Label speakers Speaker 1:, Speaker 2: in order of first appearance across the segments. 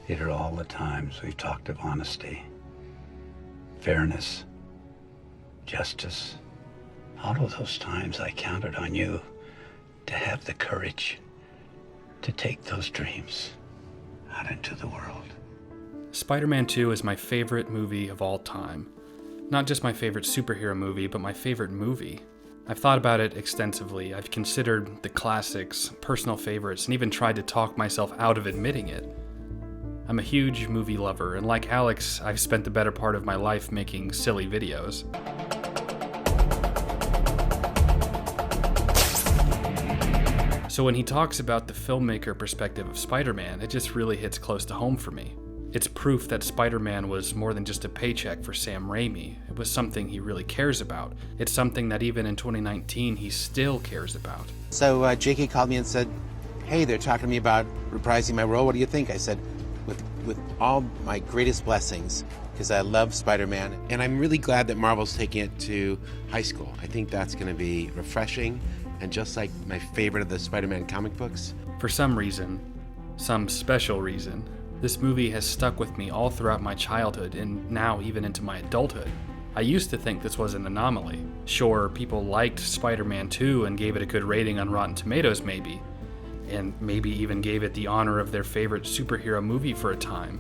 Speaker 1: These are all the times we've talked of honesty, fairness, justice. All of those times I counted on you to have the courage to take those dreams out into the world.
Speaker 2: Spider-Man 2 is my favorite movie of all time. Not just my favorite superhero movie, but my favorite movie. I've thought about it extensively. I've considered the classics, personal favorites, and even tried to talk myself out of admitting it. I'm a huge movie lover, and like Alex, I've spent the better part of my life making silly videos. So when he talks about the filmmaker perspective of Spider-Man, it just really hits close to home for me. It's proof that Spider-Man was more than just a paycheck for Sam Raimi. It was something he really cares about. It's something that even in 2019 he still cares about.
Speaker 3: So JK called me and said, hey, they're talking to me about reprising my role. What do you think? I said, with all my greatest blessings, because I love Spider-Man. And I'm really glad that Marvel's taking it to high school. I think that's going to be refreshing and just like my favorite of the Spider-Man comic books.
Speaker 2: For some reason, some special reason, this movie has stuck with me all throughout my childhood and now even into my adulthood. I used to think this was an anomaly. Sure, people liked Spider-Man 2 and gave it a good rating on Rotten Tomatoes maybe, and maybe even gave it the honor of their favorite superhero movie for a time.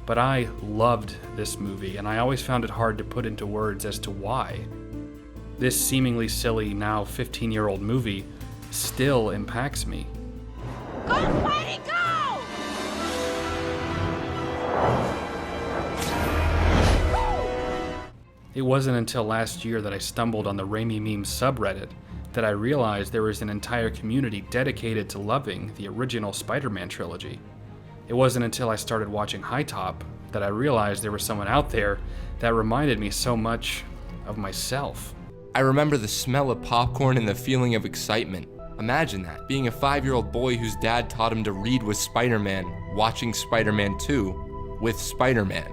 Speaker 2: But I loved this movie, and I always found it hard to put into words as to why. This seemingly silly, now 15-year-old movie still impacts me.
Speaker 4: Go, Spidey, go!
Speaker 2: It wasn't until last year that I stumbled on the Raimi Memes subreddit that I realized there was an entire community dedicated to loving the original Spider-Man trilogy. It wasn't until I started watching HiTop that I realized there was someone out there that reminded me so much of myself.
Speaker 5: I remember the smell of popcorn and the feeling of excitement. Imagine that, being a 5-year-old boy whose dad taught him to read with Spider-Man, watching Spider-Man 2 with Spider-Man.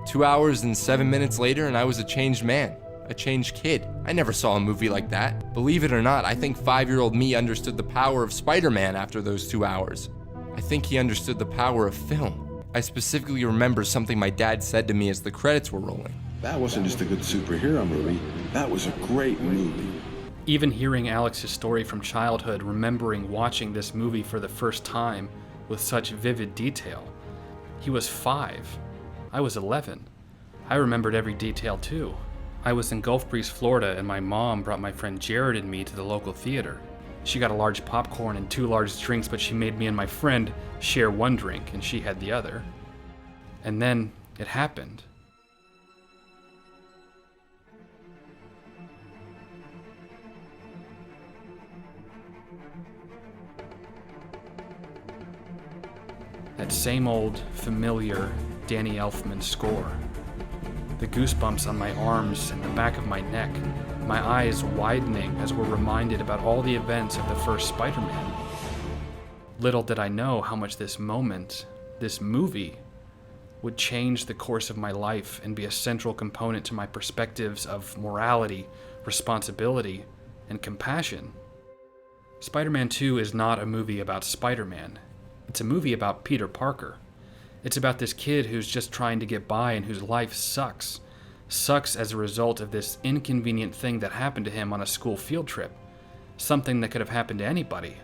Speaker 5: 2 hours and 7 minutes later, and I was a changed man, a changed kid. I never saw a movie like that. Believe it or not, I think 5-year-old me understood the power of Spider-Man after those 2 hours. I think he understood the power of film. I specifically remember something my dad said to me as the credits were rolling.
Speaker 6: That wasn't just a good superhero movie, that was a great movie.
Speaker 2: Even hearing Alex's story from childhood, remembering watching this movie for the first time with such vivid detail. He was 5. I was 11. I remembered every detail too. I was in Gulf Breeze, Florida, and my mom brought my friend Jared and me to the local theater. She got a large popcorn and 2 large drinks, but she made me and my friend share 1 drink, and she had the other. And then it happened. That same old, familiar Danny Elfman score. The goosebumps on my arms and the back of my neck, my eyes widening as we're reminded about all the events of the first Spider-Man. Little did I know how much this moment, this movie, would change the course of my life and be a central component to my perspectives of morality, responsibility, and compassion. Spider-Man 2 is not a movie about Spider-Man. It's a movie about Peter Parker. It's about this kid who's just trying to get by and whose life sucks. Sucks as a result of this inconvenient thing that happened to him on a school field trip. Something that could have happened to anybody.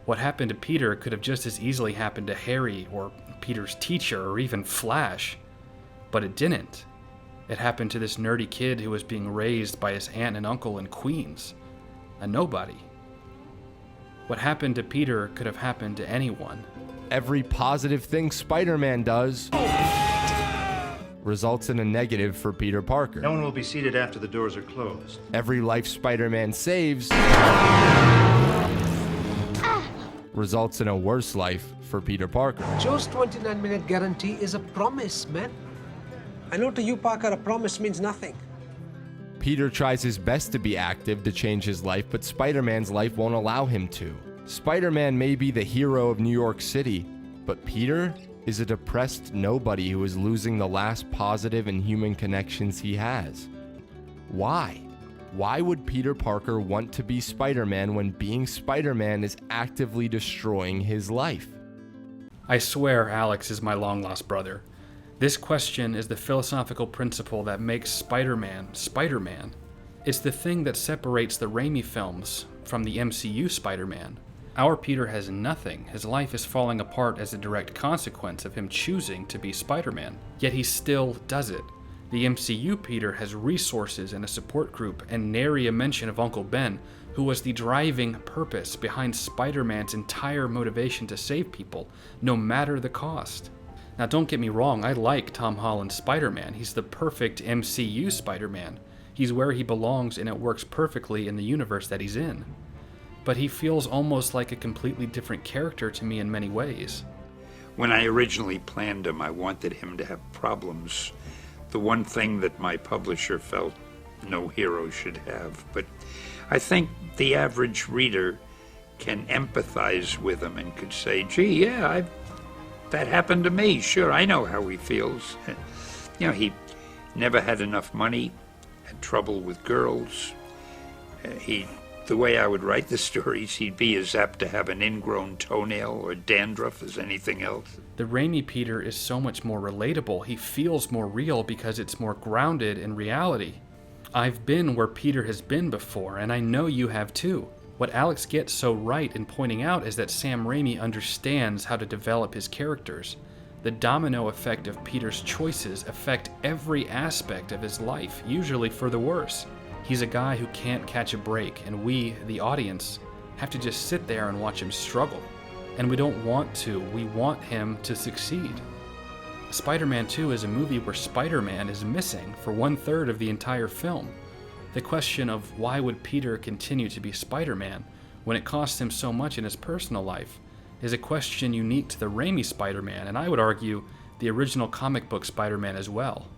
Speaker 2: What happened to Peter could have just as easily happened to Harry or Peter's teacher or even Flash. But it didn't. It happened to this nerdy kid who was being raised by his aunt and uncle in Queens. A nobody. What happened to Peter could have happened to anyone.
Speaker 5: Every positive thing Spider-Man does results in a negative for Peter Parker.
Speaker 7: No one will be seated after the doors are closed.
Speaker 5: Every life Spider-Man saves results in a worse life for Peter Parker.
Speaker 8: Joe's 29-minute guarantee is a promise, man. I know to you, Parker, a promise means nothing.
Speaker 5: Peter tries his best to be active to change his life, but Spider-Man's life won't allow him to. Spider-Man may be the hero of New York City, but Peter is a depressed nobody who is losing the last positive and human connections he has. Why? Why would Peter Parker want to be Spider-Man when being Spider-Man is actively destroying his life?
Speaker 2: I swear Alex is my long-lost brother. This question is the philosophical principle that makes Spider-Man, Spider-Man. It's the thing that separates the Raimi films from the MCU Spider-Man. Our Peter has nothing. His life is falling apart as a direct consequence of him choosing to be Spider-Man. Yet he still does it. The MCU Peter has resources and a support group, and nary a mention of Uncle Ben, who was the driving purpose behind Spider-Man's entire motivation to save people, no matter the cost. Now don't get me wrong, I like Tom Holland's Spider-Man. He's the perfect MCU Spider-Man. He's where he belongs and it works perfectly in the universe that he's in. But he feels almost like a completely different character to me in many ways.
Speaker 9: When I originally planned him, I wanted him to have problems. The one thing that my publisher felt no hero should have. But I think the average reader can empathize with him and could say, gee, yeah, that happened to me. Sure, I know how he feels. You know, he never had enough money, had trouble with girls. The way I would write the stories, he'd be as apt to have an ingrown toenail or dandruff as anything else.
Speaker 2: The Raimi Peter is so much more relatable. He feels more real because it's more grounded in reality. I've been where Peter has been before, and I know you have too. What Alex gets so right in pointing out is that Sam Raimi understands how to develop his characters. The domino effect of Peter's choices affect every aspect of his life, usually for the worse. He's a guy who can't catch a break, and we, the audience, have to just sit there and watch him struggle. And we don't want to, we want him to succeed. Spider-Man 2 is a movie where Spider-Man is missing for 1/3 of the entire film. The question of why would Peter continue to be Spider-Man when it costs him so much in his personal life is a question unique to the Raimi Spider-Man, and I would argue the original comic book Spider-Man as well.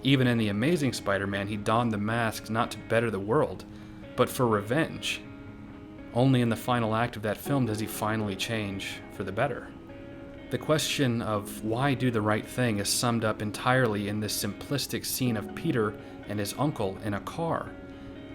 Speaker 2: Even in The Amazing Spider-Man, he donned the mask not to better the world, but for revenge. Only in the final act of that film does he finally change for the better. The question of why do the right thing is summed up entirely in this simplistic scene of Peter and his uncle in a car.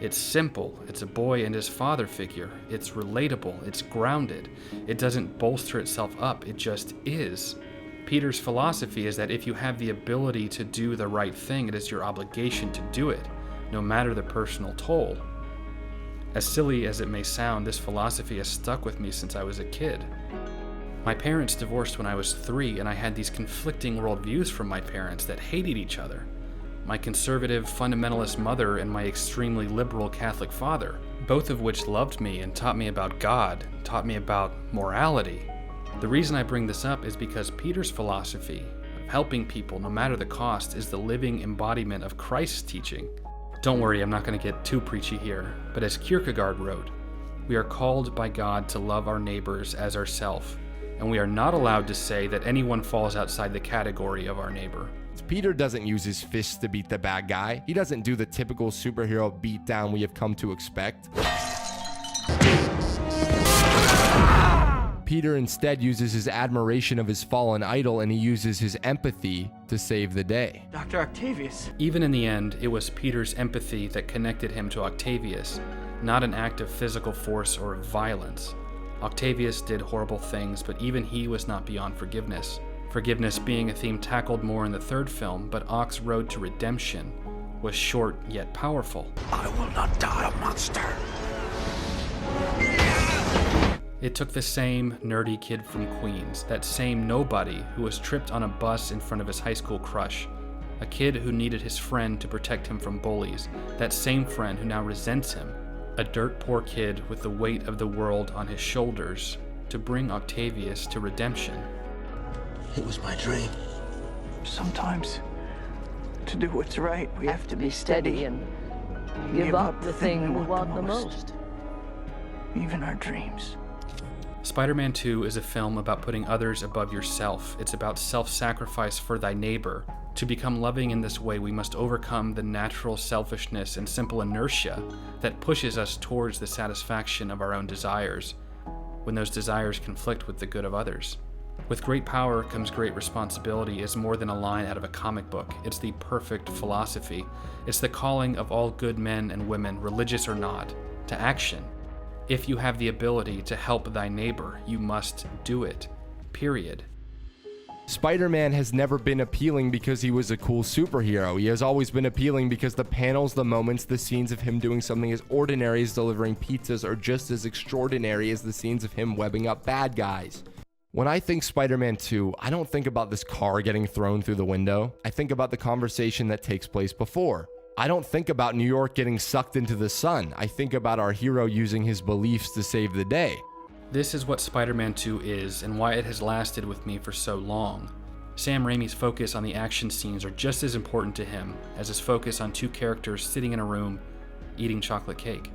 Speaker 2: It's simple, it's a boy and his father figure, it's relatable, it's grounded, it doesn't bolster itself up, it just is. Peter's philosophy is that if you have the ability to do the right thing, it is your obligation to do it, no matter the personal toll. As silly as it may sound, this philosophy has stuck with me since I was a kid. My parents divorced when I was 3, and I had these conflicting worldviews from my parents that hated each other. My conservative, fundamentalist mother and my extremely liberal Catholic father, both of which loved me and taught me about God, taught me about morality. The reason I bring this up is because Peter's philosophy of helping people no matter the cost is the living embodiment of Christ's teaching. Don't worry, I'm not going to get too preachy here, but as Kierkegaard wrote, we are called by God to love our neighbors as ourselves, and we are not allowed to say that anyone falls outside the category of our neighbor.
Speaker 5: Peter doesn't use his fists to beat the bad guy. He doesn't do the typical superhero beatdown we have come to expect. Peter instead uses his admiration of his fallen idol, and he uses his empathy to save the day.
Speaker 10: Dr. Octavius.
Speaker 2: Even in the end, it was Peter's empathy that connected him to Octavius, not an act of physical force or of violence. Octavius did horrible things, but even he was not beyond forgiveness. Forgiveness being a theme tackled more in the 3rd film, but Oc's road to redemption was short yet powerful.
Speaker 1: I will not die a monster.
Speaker 2: It took the same nerdy kid from Queens, that same nobody who was tripped on a bus in front of his high school crush, a kid who needed his friend to protect him from bullies, that same friend who now resents him, a dirt poor kid with the weight of the world on his shoulders to bring Octavius to redemption.
Speaker 1: It was my dream.
Speaker 10: Sometimes, to do what's right, we
Speaker 4: have to be steady and give up the thing we want the most.
Speaker 10: Even our dreams.
Speaker 2: Spider-Man 2 is a film about putting others above yourself. It's about self-sacrifice for thy neighbor. To become loving in this way, we must overcome the natural selfishness and simple inertia that pushes us towards the satisfaction of our own desires, when those desires conflict with the good of others. With great power comes great responsibility is more than a line out of a comic book. It's the perfect philosophy. It's the calling of all good men and women, religious or not, to action. If you have the ability to help thy neighbor, you must do it. Period.
Speaker 5: Spider-Man has never been appealing because he was a cool superhero. He has always been appealing because the panels, the moments, the scenes of him doing something as ordinary as delivering pizzas are just as extraordinary as the scenes of him webbing up bad guys. When I think Spider-Man 2, I don't think about this car getting thrown through the window. I think about the conversation that takes place before. I don't think about New York getting sucked into the sun. I think about our hero using his beliefs to save the day.
Speaker 2: This is what Spider-Man 2 is and why it has lasted with me for so long. Sam Raimi's focus on the action scenes are just as important to him as his focus on two characters sitting in a room eating chocolate cake.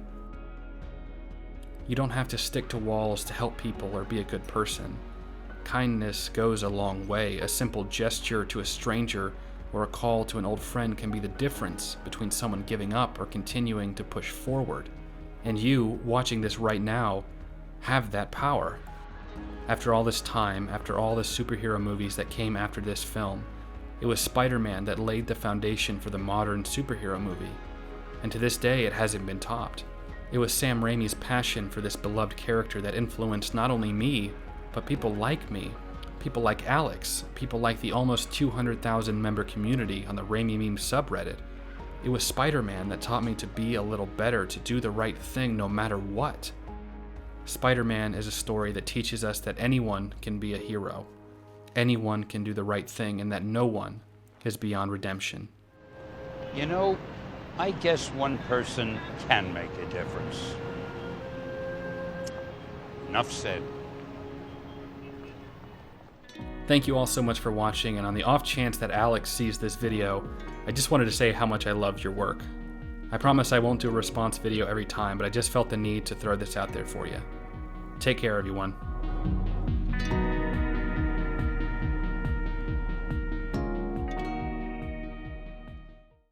Speaker 2: You don't have to stick to walls to help people or be a good person. Kindness goes a long way. A simple gesture to a stranger or a call to an old friend can be the difference between someone giving up or continuing to push forward. And you, watching this right now, have that power. After all this time, after all the superhero movies that came after this film, it was Spider-Man that laid the foundation for the modern superhero movie. And to this day, it hasn't been topped. It was Sam Raimi's passion for this beloved character that influenced not only me, but people like me, people like Alex, people like the almost 200,000 member community on the Raimi Meme subreddit. It was Spider-Man that taught me to be a little better, to do the right thing no matter what. Spider-Man is a story that teaches us that anyone can be a hero. Anyone can do the right thing, and that no one is beyond redemption.
Speaker 9: You know, I guess one person can make a difference. Enough said.
Speaker 2: Thank you all so much for watching, and on the off chance that Alex sees this video, I just wanted to say how much I loved your work. I promise I won't do a response video every time, but I just felt the need to throw this out there for you. Take care, everyone.